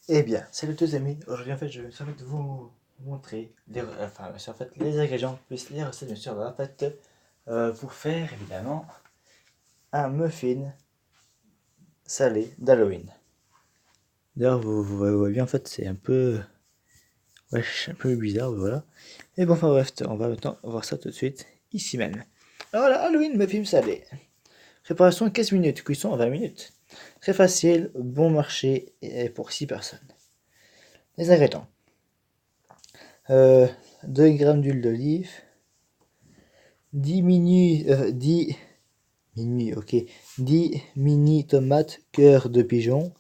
Eh bien, salut tous amis. Aujourd'hui, en fait, je vais en fait vous montrer les ingrédients plus les recettes, bien sûr, pour faire évidemment un muffin salé d'Halloween. D'ailleurs, vous voyez bien, en fait, c'est un peu, un peu bizarre, voilà. Et bon, enfin bref, on va maintenant voir ça tout de suite ici même. Alors là, Halloween muffin salé. Préparation 15 minutes, cuisson 20 minutes. Très facile, bon marché et pour 6 personnes. Les ingrédients. Euh, 2 grammes d'huile d'olive, 10 mini tomates cœur de pigeon,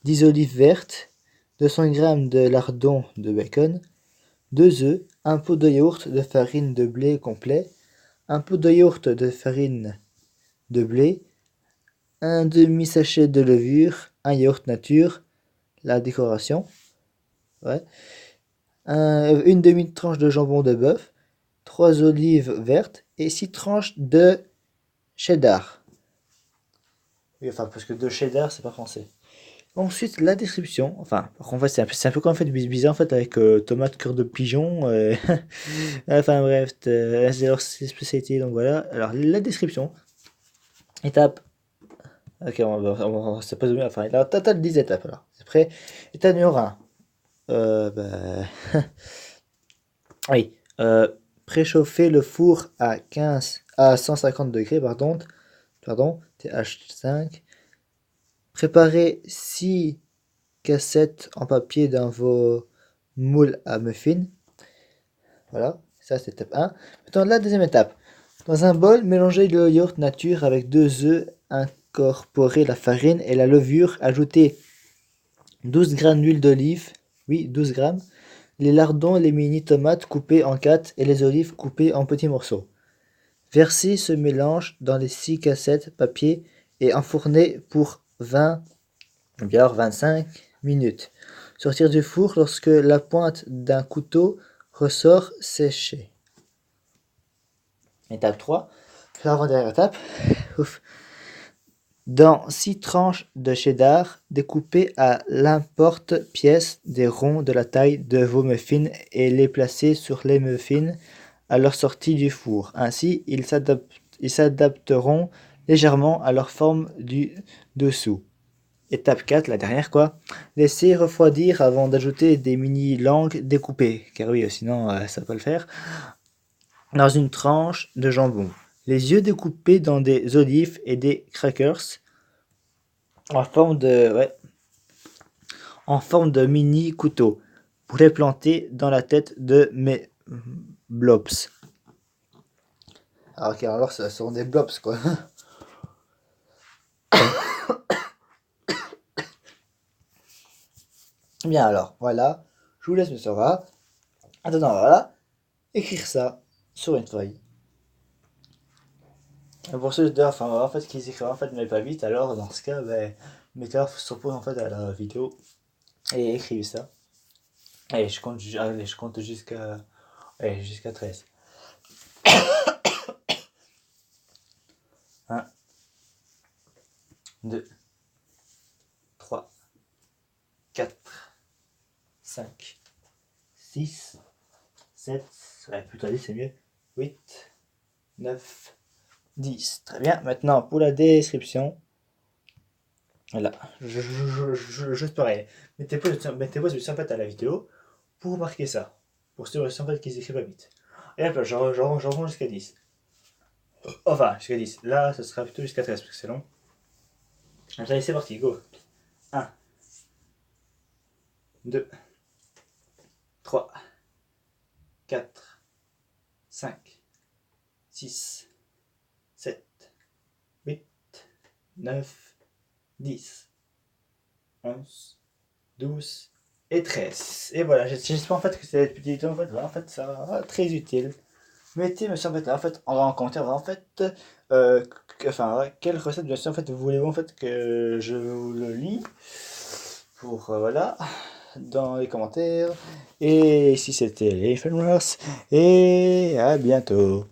10 olives vertes, 200 grammes de lardons de bacon, 2 œufs, un pot de yaourt de farine de blé complet, un pot de yaourt de farine de blé, un demi-sachet de levure, un yaourt nature, la décoration, ouais, une demi-tranche de jambon de bœuf, 3 olives vertes et 6 tranches de cheddar. Oui, enfin, parce que de cheddar, c'est pas français. Ensuite, la description. Enfin, en fait, c'est un peu comme en fait bizarre en fait avec tomate cœur de pigeon. Enfin bref, c'est leur spécialité. Donc voilà. Alors la description. Étape. Ok, c'est pas donné. Enfin, là, total 10 étapes. Alors, c'est prêt. Étape numéro 1. Oui. Préchauffer le four à 150 degrés, pardon, TH5. Préparer 6 cassettes en papier dans vos moules à muffins. Voilà, ça c'est étape 1. Maintenant, la deuxième étape. Dans un bol, mélangez le yaourt nature avec 2 œufs, incorporez la farine et la levure, ajoutez 12 grammes d'huile d'olive, oui, 12 grammes, les lardons, les mini tomates coupées en 4 et les olives coupées en petits morceaux. Versez ce mélange dans les 6 cassettes papier et enfournez pour 25 minutes. Sortir du four lorsque la pointe d'un couteau ressort séchée. Étape 3. L'avant-dernière étape. Ouf. Dans 6 tranches de cheddar, découpez à l'importe-pièce des ronds de la taille de vos muffins et les placez sur les muffins à leur sortie du four. Ainsi, ils s'adapteront légèrement à leur forme du dessous. Étape 4, la dernière quoi. Laissez refroidir avant d'ajouter des mini langues découpées, car oui, sinon ça peut le faire, dans une tranche de jambon. Les yeux découpés dans des olives et des crackers en forme de, ouais, en forme de mini couteau pour les planter dans la tête de mes blobs. Ah, ok, alors ce sont des blobs quoi. Bien alors, voilà, je vous laisse me savoir. Attends, voilà, écrire ça sur une feuille. Pour ceux enfin, en fait, qui écrivent en fait, mais pas vite, alors dans ce cas, ben, mettez-leur sur pause en fait à la vidéo et écrivez ça. Et allez, je compte jusqu'à 13. 1, 2, 3, 4, 5, 6, 7, ouais, plutôt 10 c'est mieux, 8, 9, 10. Très bien, maintenant pour la description, voilà, juste pareil, mettez-vous en fait à la vidéo pour marquer ça, pour ceux en fait qui écrivent pas vite. Et hop là, j'en remonte jusqu'à 10. Enfin, jusqu'à 10. Là, ce sera plutôt jusqu'à 13 parce que c'est long. Allez, c'est parti, go. 1, 2, 3, 4, 5, 6, 7, 8, 9, 10, 11, 12 et 13. Et voilà, j'espère en fait que cette petite vidéo en fait, ça va très utile. Mettez, monsieur, en fait, là, en fait, en commentaire, en fait, enfin, ouais, quelle recette, bien sûr, en fait, voulez-vous, en fait, que je vous le lis pour, voilà, dans les commentaires. Et si c'était les Famers, et à bientôt.